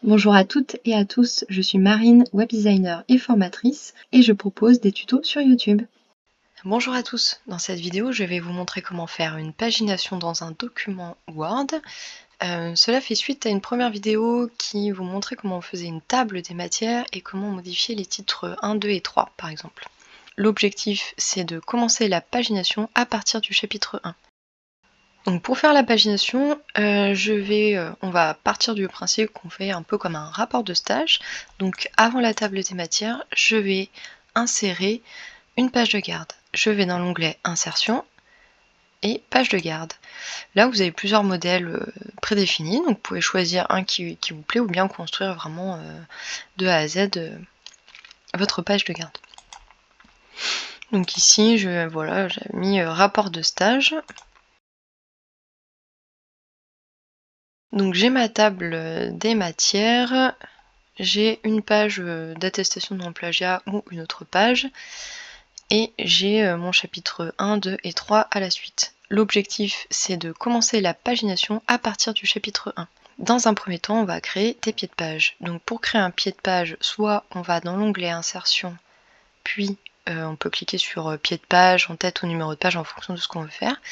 Bonjour à toutes et à tous, je suis Marine, web designer et formatrice, et je propose des tutos sur YouTube. Bonjour à tous, dans cette vidéo je vais vous montrer comment faire une pagination dans un document Word. Cela fait suite à une première vidéo qui vous montrait comment on faisait une table des matières et comment modifier les titres 1, 2 et 3 par exemple. L'objectif c'est de commencer la pagination à partir du chapitre 1. Donc pour faire la pagination, on va partir du principe qu'on fait un peu comme un rapport de stage. Donc avant la table des matières, je vais insérer une page de garde. Je vais dans l'onglet Insertion et Page de garde. Là, vous avez plusieurs modèles prédéfinis, donc vous pouvez choisir un qui vous plaît ou bien construire vraiment de A à Z votre page de garde. Donc ici, j'ai mis rapport de stage. Donc j'ai ma table des matières, j'ai une page d'attestation de non-plagiat ou une autre page, et j'ai mon chapitre 1, 2 et 3 à la suite. L'objectif, c'est de commencer la pagination à partir du chapitre 1. Dans un premier temps, on va créer des pieds de page. Donc pour créer un pied de page, soit on va dans l'onglet Insertion, puis on peut cliquer sur pied de page, en tête ou numéro de page en fonction de ce qu'on veut faire,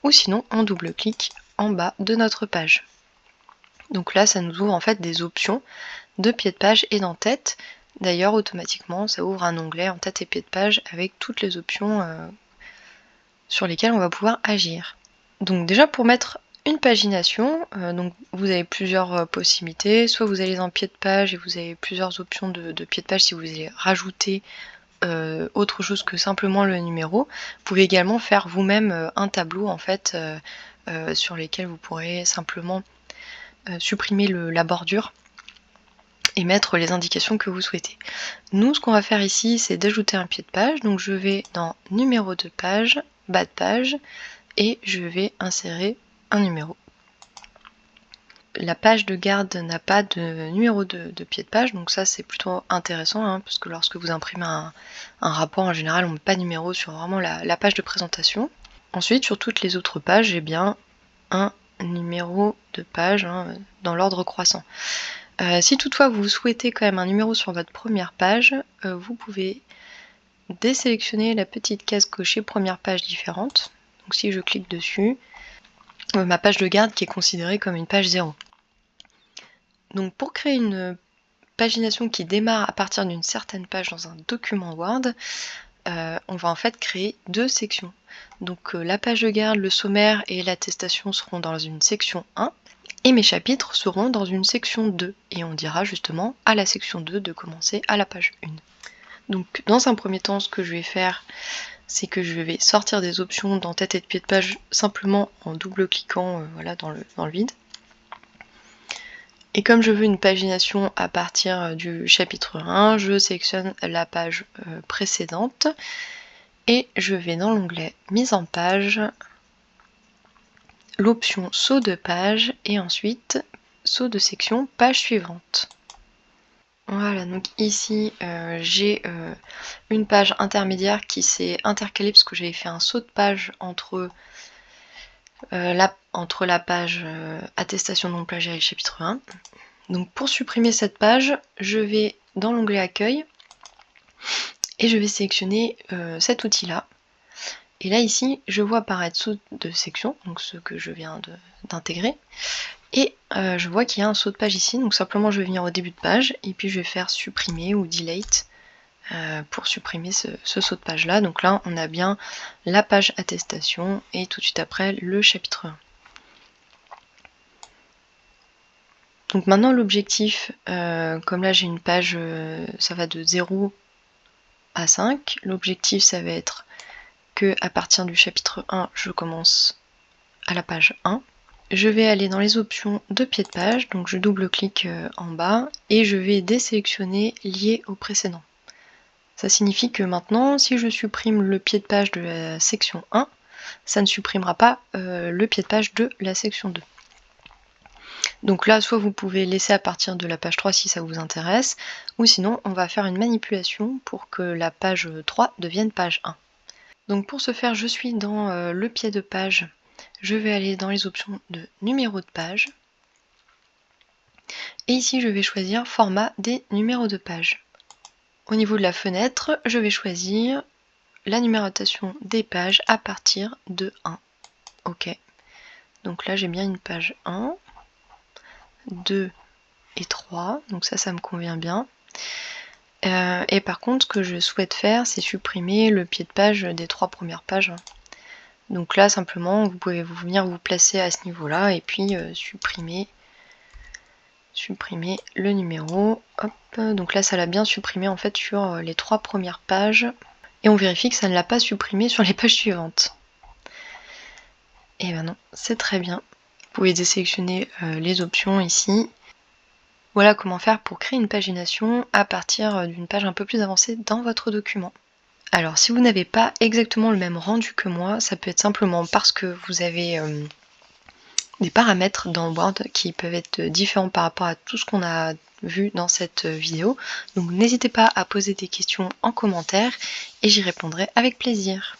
ou sinon on double-clique en bas de notre page. Donc là, ça nous ouvre en fait des options de pied de page et d'en-tête. D'ailleurs, automatiquement, ça ouvre un onglet en tête et pied de page avec toutes les options sur lesquelles on va pouvoir agir. Donc déjà, pour mettre une pagination, donc vous avez plusieurs possibilités. Soit vous allez en pied de page et vous avez plusieurs options de pied de page si vous allez rajouter autre chose que simplement le numéro. Vous pouvez également faire vous-même un tableau en fait sur lesquels vous pourrez simplement supprimer la bordure et mettre les indications que vous souhaitez. Nous, ce qu'on va faire ici, c'est d'ajouter un pied de page. Donc je vais dans numéro de page, bas de page, et je vais insérer un numéro. La page de garde n'a pas de numéro de pied de page, donc ça c'est plutôt intéressant, parce que lorsque vous imprimez un rapport, en général on ne met pas de numéro sur vraiment la page de présentation. Ensuite, sur toutes les autres pages, j'ai bien un numéro de page dans l'ordre croissant. Si toutefois vous souhaitez quand même un numéro sur votre première page, vous pouvez désélectionner la petite case cochée première page différente. Donc si je clique dessus, ma page de garde qui est considérée comme une page 0. Donc pour créer une pagination qui démarre à partir d'une certaine page dans un document Word, on va en fait créer deux sections. Donc la page de garde, le sommaire et l'attestation seront dans une section 1, et mes chapitres seront dans une section 2, et on dira justement à la section 2 de commencer à la page 1. Donc dans un premier temps, ce que je vais faire, c'est que je vais sortir des options dans tête et de pied de page simplement en double-cliquant dans le vide. Et comme je veux une pagination à partir du chapitre 1, je sélectionne la page précédente et je vais dans l'onglet mise en page, l'option saut de page et ensuite saut de section page suivante. Voilà, donc ici j'ai une page intermédiaire qui s'est intercalée parce que j'avais fait un saut de page entre la page attestation non plagiat et le chapitre 1. Donc pour supprimer cette page, je vais dans l'onglet accueil et je vais sélectionner cet outil-là. Et là ici, je vois apparaître saut de section, donc ce que je viens d'intégrer. Et je vois qu'il y a un saut de page ici, donc simplement je vais venir au début de page et puis je vais faire supprimer ou delete pour supprimer ce saut de page là. Donc là on a bien la page attestation et tout de suite après le chapitre 1. Donc maintenant l'objectif, comme là j'ai une page, ça va de 0 à 5, l'objectif ça va être que à partir du chapitre 1 je commence à la page 1. Je vais aller dans les options de pied de page, donc je double-clique en bas et je vais désélectionner lié au précédent. Ça signifie que maintenant, si je supprime le pied de page de la section 1, ça ne supprimera pas le pied de page de la section 2. Donc là, soit vous pouvez laisser à partir de la page 3 si ça vous intéresse, ou sinon on va faire une manipulation pour que la page 3 devienne page 1. Donc pour ce faire, je suis dans le pied de page, je vais aller dans les options de numéro de page, Et ici je vais choisir format des numéros de page. Au niveau de la fenêtre, je vais choisir la numérotation des pages à partir de 1. Ok. Donc là j'ai bien une page 1, 2 et 3. Donc ça me convient bien. Et par contre, ce que je souhaite faire, c'est supprimer le pied de page des 3 premières pages. Donc là, simplement, vous pouvez venir vous placer à ce niveau-là et puis supprimer le numéro. Hop. Donc là, ça l'a bien supprimé en fait sur les 3 premières pages. Et on vérifie que ça ne l'a pas supprimé sur les pages suivantes. Et ben non, c'est très bien. Vous pouvez désélectionner les options ici. Voilà comment faire pour créer une pagination à partir d'une page un peu plus avancée dans votre document. Alors si vous n'avez pas exactement le même rendu que moi, ça peut être simplement parce que vous avez des paramètres dans Word qui peuvent être différents par rapport à tout ce qu'on a vu dans cette vidéo. Donc n'hésitez pas à poser des questions en commentaire et j'y répondrai avec plaisir.